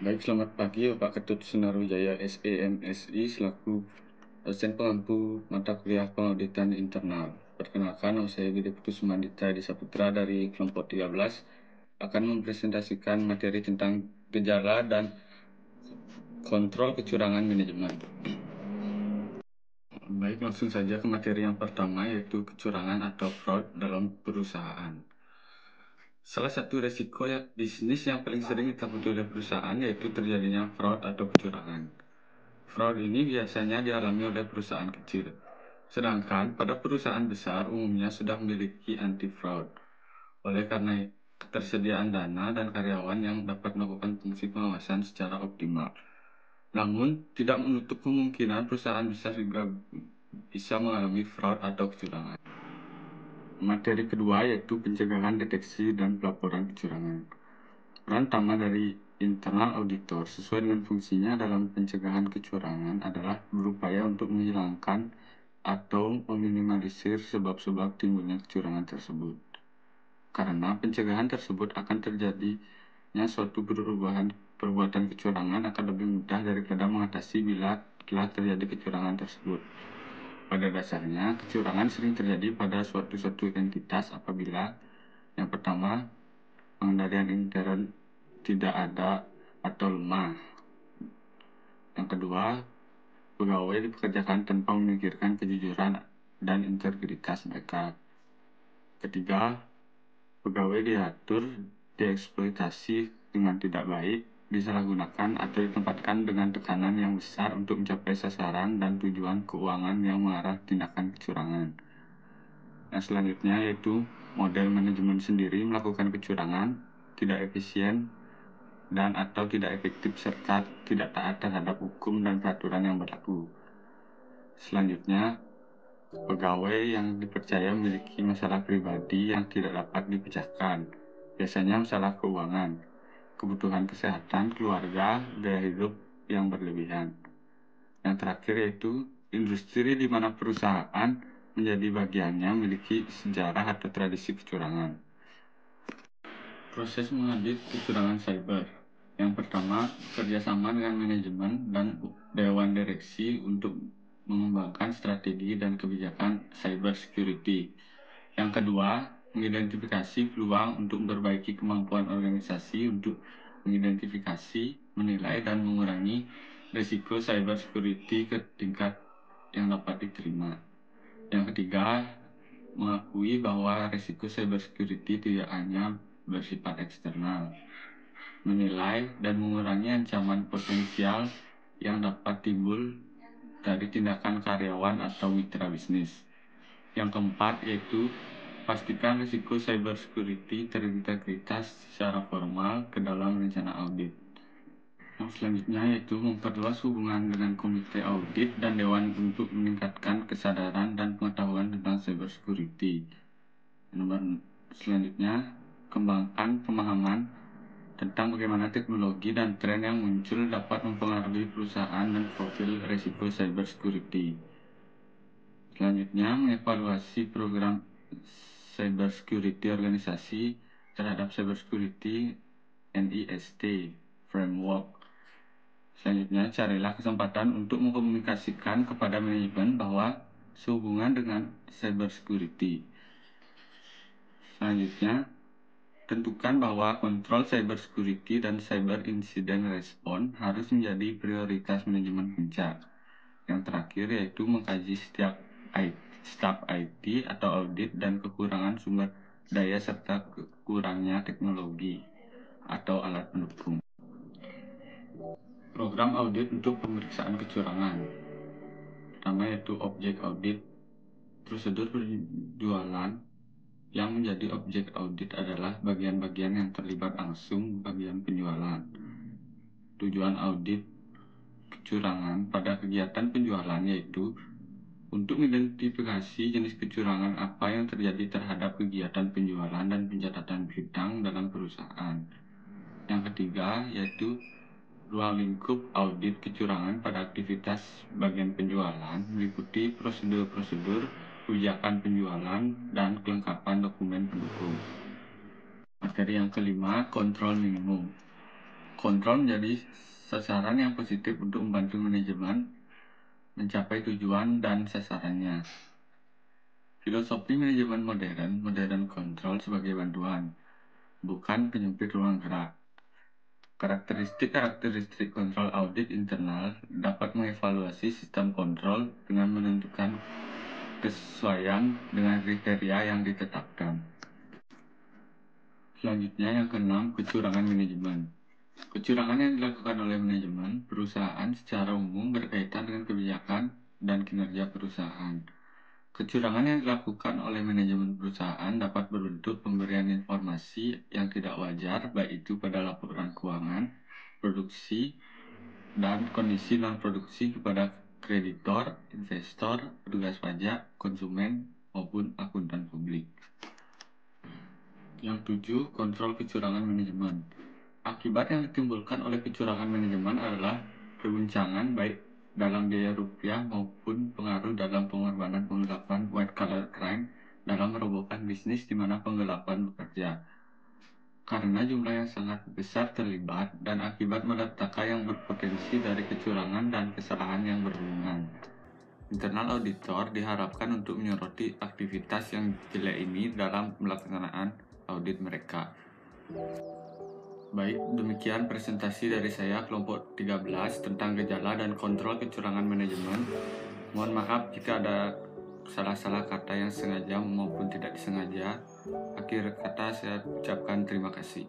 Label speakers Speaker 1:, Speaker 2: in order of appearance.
Speaker 1: Baik, selamat pagi Bapak Ketut Sunarwijaya SEMSI selaku dosen pengampu mata kuliah pengauditan internal. Perkenalkan, saya Gede Putus Sumandita Edi Saputra dari kelompok 13 akan mempresentasikan materi tentang gejala dan kontrol kecurangan manajemen. Baik, langsung saja ke materi yang pertama, yaitu kecurangan atau fraud dalam perusahaan. Salah satu resiko bisnis yang paling sering ditakuti oleh perusahaan yaitu terjadinya fraud atau kecurangan. Fraud ini biasanya dialami oleh perusahaan kecil, sedangkan pada perusahaan besar umumnya sudah memiliki anti-fraud. Oleh karena ketersediaan dana dan karyawan yang dapat melakukan fungsi pengawasan secara optimal. Namun, tidak menutup kemungkinan perusahaan besar juga bisa mengalami fraud atau kecurangan. Materi kedua yaitu pencegahan, deteksi, dan pelaporan kecurangan. Peran utama dari internal auditor sesuai dengan fungsinya dalam pencegahan kecurangan adalah berupaya untuk menghilangkan atau meminimalisir sebab-sebab timbulnya kecurangan tersebut. Karena pencegahan tersebut akan terjadinya suatu perbuatan kecurangan akan lebih mudah daripada mengatasi bila telah terjadi kecurangan tersebut. Pada dasarnya, kecurangan sering terjadi pada suatu entitas apabila yang pertama, pengendalian intern tidak ada atau lemah. Yang kedua, pegawai dipekerjakan tanpa memikirkan kejujuran dan integritas mereka. Ketiga, pegawai diatur, dieksploitasi dengan tidak baik, disalahgunakan atau ditempatkan dengan tekanan yang besar untuk mencapai sasaran dan tujuan keuangan yang mengarah tindakan kecurangan. Yang selanjutnya yaitu model manajemen sendiri melakukan kecurangan, tidak efisien, dan atau tidak efektif serta tidak taat terhadap hukum dan peraturan yang berlaku. Selanjutnya, pegawai yang dipercaya memiliki masalah pribadi yang tidak dapat dipecahkan, biasanya masalah keuangan, kebutuhan kesehatan, keluarga, gaya hidup yang berlebihan. Yang terakhir yaitu industri di mana perusahaan menjadi bagiannya memiliki sejarah atau tradisi kecurangan. Proses mengaudit kecurangan cyber. Yang pertama, kerjasama dengan manajemen dan dewan direksi untuk mengembangkan strategi dan kebijakan cyber security. Yang kedua, mengidentifikasi peluang untuk memperbaiki kemampuan organisasi untuk mengidentifikasi, menilai, dan mengurangi risiko cyber security ke tingkat yang dapat diterima. Yang ketiga, mengakui bahwa risiko cyber security tidak hanya bersifat eksternal, menilai dan mengurangi ancaman potensial yang dapat timbul dari tindakan karyawan atau mitra bisnis. Yang keempat yaitu pastikan risiko cyber security terintegritas secara formal ke dalam rencana audit. Yang selanjutnya yaitu memperluas hubungan dengan komite audit dan dewan untuk meningkatkan kesadaran dan pengetahuan tentang cyber security. Nomor selanjutnya, kembangkan pemahaman tentang bagaimana teknologi dan tren yang muncul dapat mempengaruhi perusahaan dan profil risiko cyber security. Selanjutnya, mengevaluasi program cyber security organisasi terhadap cyber security NIST framework. Selanjutnya, carilah kesempatan untuk mengkomunikasikan kepada manajemen bahwa sehubungan dengan cyber security. Selanjutnya, tentukan bahwa kontrol cyber security dan cyber incident response harus menjadi prioritas manajemen puncak. Yang terakhir yaitu mengkaji setiap staf IT atau audit dan kekurangan sumber daya serta kurangnya teknologi atau alat pendukung. Program audit untuk pemeriksaan kecurangan. Pertama yaitu objek audit. Prosedur penjualan yang menjadi objek audit adalah bagian-bagian yang terlibat langsung bagian penjualan. Tujuan audit kecurangan pada kegiatan penjualan yaitu untuk mengidentifikasi jenis kecurangan apa yang terjadi terhadap kegiatan penjualan dan pencatatan piutang dalam perusahaan. Yang ketiga yaitu ruang lingkup audit kecurangan pada aktivitas bagian penjualan meliputi prosedur-prosedur, kebijakan penjualan, dan kelengkapan dokumen pendukung. Materi yang kelima, kontrol minimum. Kontrol menjadi sasaran yang positif untuk membantu manajemen mencapai tujuan dan sasarannya. Filosofi manajemen modern kontrol sebagai bantuan, bukan penyempit ruang gerak. Karakteristik kontrol audit internal dapat mengevaluasi sistem kontrol dengan menentukan kesesuaian dengan kriteria yang ditetapkan. Selanjutnya yang keenam, kecurangan manajemen. Kecurangan yang dilakukan oleh manajemen perusahaan secara umum berkaitan dengan kebijakan dan kinerja perusahaan. Kecurangan yang dilakukan oleh manajemen perusahaan dapat berbentuk pemberian informasi yang tidak wajar, baik itu pada laporan keuangan, produksi, dan kondisi non-produksi kepada kreditor, investor, petugas pajak, konsumen, maupun akuntan publik. Yang tujuh, kontrol kecurangan manajemen. Akibat yang ditimbulkan oleh kecurangan manajemen adalah keguncangan baik dalam biaya rupiah maupun pengaruh dalam pengorbanan penggelapan white collar crime dalam merobohkan bisnis di mana penggelapan bekerja. Karena jumlah yang sangat besar terlibat dan akibat malapetaka yang berpotensi dari kecurangan dan kesalahan yang berhubungan. Internal auditor diharapkan untuk menyoroti aktivitas yang jelek ini dalam pelaksanaan audit mereka. Baik, demikian presentasi dari saya kelompok 13 tentang gejala dan kontrol kecurangan manajemen. Mohon maaf jika ada salah-salah kata yang sengaja maupun tidak disengaja. Akhir kata saya ucapkan terima kasih.